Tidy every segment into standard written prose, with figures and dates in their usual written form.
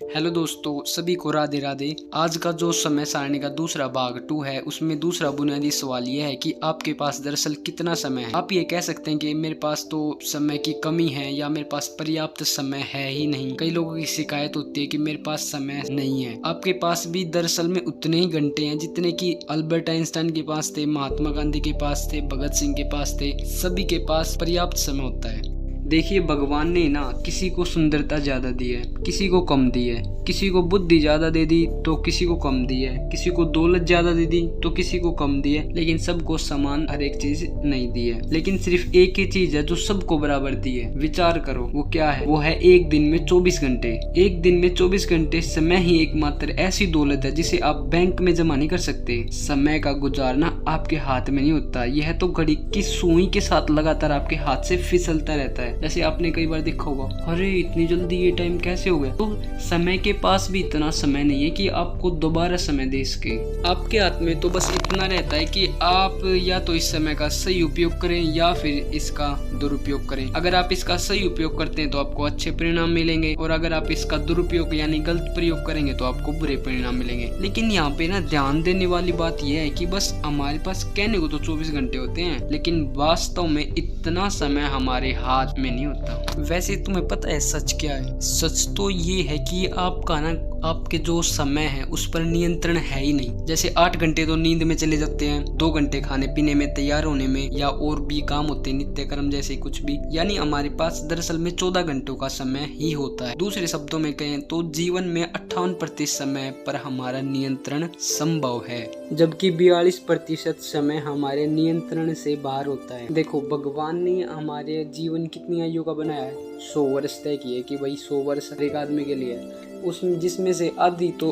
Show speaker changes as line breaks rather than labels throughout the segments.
Hello दोस्तों, सभी को राधे राधे। आज का जो समय सारणी का दूसरा भाग 2 है, उसमें दूसरा बुनियादी सवाल यह है कि आपके पास दरअसल कितना समय है। आप ये कह सकते हैं कि मेरे पास तो समय की कमी है या मेरे पास पर्याप्त समय है ही नहीं। कई लोगों की शिकायत होती है कि मेरे पास समय नहीं है। आपके पास भी दरअसल में उतने ही घंटे हैं जितने कि अल्बर्ट आइंस्टाइन के पास थे, महात्मा गांधी के पास थे, भगत सिंह के पास थे। सभी के पास पर्याप्त समय होता है। देखिए, भगवान ने ना किसी को सुंदरता ज्यादा दी है, किसी को कम दी है, किसी को बुद्धि ज्यादा दे दी तो किसी को कम दी है, किसी को दौलत ज्यादा दे दी तो किसी को कम दी है, लेकिन सबको समान हर एक चीज नहीं दी है। लेकिन सिर्फ एक ही चीज है जो सबको बराबर दी है। विचार करो, वो क्या है? वो है एक दिन में 24 घंटे। एक दिन में 24 घंटे समय ही एकमात्र ऐसी दौलत है जिसे आप बैंक में जमा नहीं कर सकते। समय का गुजारना आपके हाथ में नहीं होता। यह तो घड़ी की सुई के साथ लगातार आपके हाथ से फिसलता रहता है। जैसे आपने कई बार देखा होगा, अरे इतनी जल्दी ये टाइम कैसे हो गया। तो समय के पास भी इतना समय नहीं है कि आपको दोबारा समय दे सके। आपके हाथ में तो बस इतना रहता है कि आप या तो इस समय का सही उपयोग करें या फिर इसका दुरुपयोग करें। अगर आप इसका सही उपयोग करते हैं तो आपको अच्छे परिणाम मिलेंगे, और अगर आप इसका दुरुपयोग यानी गलत प्रयोग करेंगे तो आपको बुरे परिणाम मिलेंगे। लेकिन यहाँ पे ना ध्यान देने वाली बात यह है कि बस हमारे पास कहने को तो 24 घंटे होते हैं, लेकिन वास्तव में इतना समय हमारे हाथ में नहीं होता। वैसे तुम्हें पता है सच क्या है? सच तो ये है कि आपका ना आपके जो समय है उस पर नियंत्रण है ही नहीं। जैसे 8 घंटे तो नींद में चले जाते हैं, 2 घंटे खाने पीने में, तैयार होने में, या और भी काम होते हैं नित्य कर्म जैसे कुछ भी। यानी हमारे पास दरअसल में 14 घंटों का समय ही होता है। दूसरे शब्दों में कहें तो जीवन में 58% समय पर हमारा नियंत्रण संभव है, जबकि 42% समय हमारे नियंत्रण से बाहर होता है। देखो, भगवान ने हमारे जीवन कितनी आयु का बनाया है? 100 वर्ष तय किए कि भाई 100 वर्ष हर एक आदमी के लिए है। उसमें जिसमें से आधी तो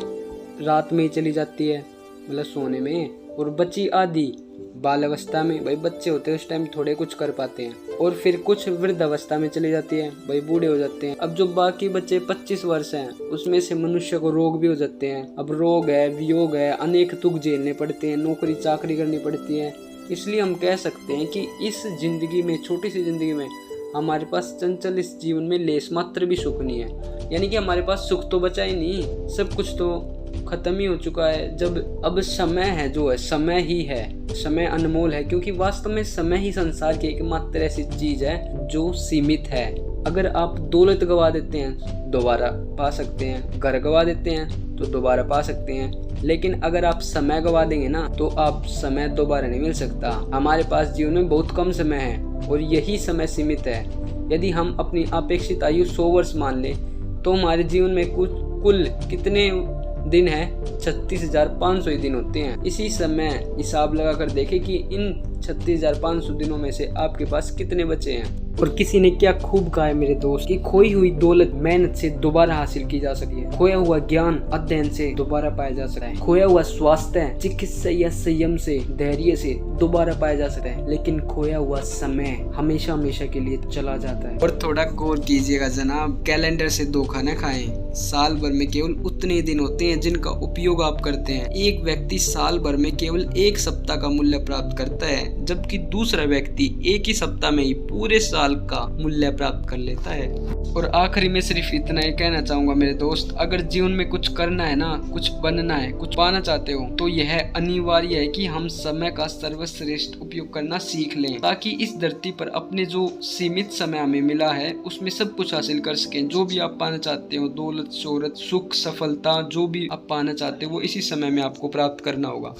रात में ही चली जाती है, मतलब सोने में, और बची आधी बाल अवस्था में। भाई बच्चे होते हैं उस टाइम थोड़े कुछ कर पाते हैं, और फिर कुछ वृद्ध अवस्था में चली जाती है, भाई बूढ़े हो जाते हैं। अब जो बाकी बच्चे 25 वर्ष हैं उसमें से मनुष्य को रोग भी हो जाते हैं। अब रोग है, वियोग है, अनेक दुख झेलने पड़ते हैं, नौकरी चाकरी करनी पड़ती है। इसलिए हम कह सकते हैं कि इस जिंदगी में, छोटी सी जिंदगी में, हमारे पास चंचल इस जीवन में लेस मात्र भी सुख नहीं है। यानी कि हमारे पास सुख तो बचा ही नहीं, सब कुछ तो खत्म ही हो चुका है। जब अब समय है, जो है समय ही है, समय अनमोल है, क्योंकि वास्तव में समय ही संसार की एकमात्र ऐसी चीज है जो सीमित है। अगर आप दौलत गवा देते हैं दोबारा पा सकते हैं, घर गवा देते हैं तो दोबारा पा सकते हैं, लेकिन अगर आप समय गवा देंगे ना तो आप समय दोबारा नहीं मिल सकता। हमारे पास जीवन में बहुत कम समय है और यही समय सीमित है। यदि हम अपनी अपेक्षित आयु 100 वर्ष मान लें तो हमारे जीवन में कुल कितने दिन है? 36,500 दिन होते हैं। इसी समय हिसाब लगाकर देखें कि इन 36,500 दिनों में से आपके पास कितने बचे हैं। और किसी ने क्या खूब कहा है मेरे दोस्त, कि खोई हुई दौलत मेहनत से दोबारा हासिल की जा सकती है, खोया हुआ ज्ञान अध्ययन से दोबारा पाया जा सकता है, खोया हुआ स्वास्थ्य चिकित्सा या संयम से, धैर्य से दोबारा पाया जा सकता है, लेकिन खोया हुआ समय हमेशा हमेशा के लिए चला जाता है। और थोड़ा गौर कीजिएगा जनाब, कैलेंडर से धोखा न खाएं। साल भर में केवल उतने दिन होते हैं जिनका उपयोग आप करते हैं। एक व्यक्ति साल भर में केवल 1 सप्ताह का मूल्य प्राप्त करता है, जबकि दूसरा व्यक्ति एक ही सप्ताह में ही पूरे साल का मूल्य प्राप्त कर लेता है। और आखिरी में सिर्फ इतना ही कहना चाहूंगा मेरे दोस्त, अगर जीवन में कुछ करना है ना, कुछ बनना है, कुछ पाना चाहते हो, तो यह अनिवार्य है कि हम समय का सर्वश्रेष्ठ उपयोग करना सीख लें, ताकि इस धरती पर अपने जो सीमित समय हमें मिला है उसमें सब कुछ हासिल कर सकें। जो भी आप पाना चाहते हो, दौलत, शोहरत, सुख, सफलता, जो भी आप पाना चाहते हो वो इसी समय में आपको प्राप्त करना होगा।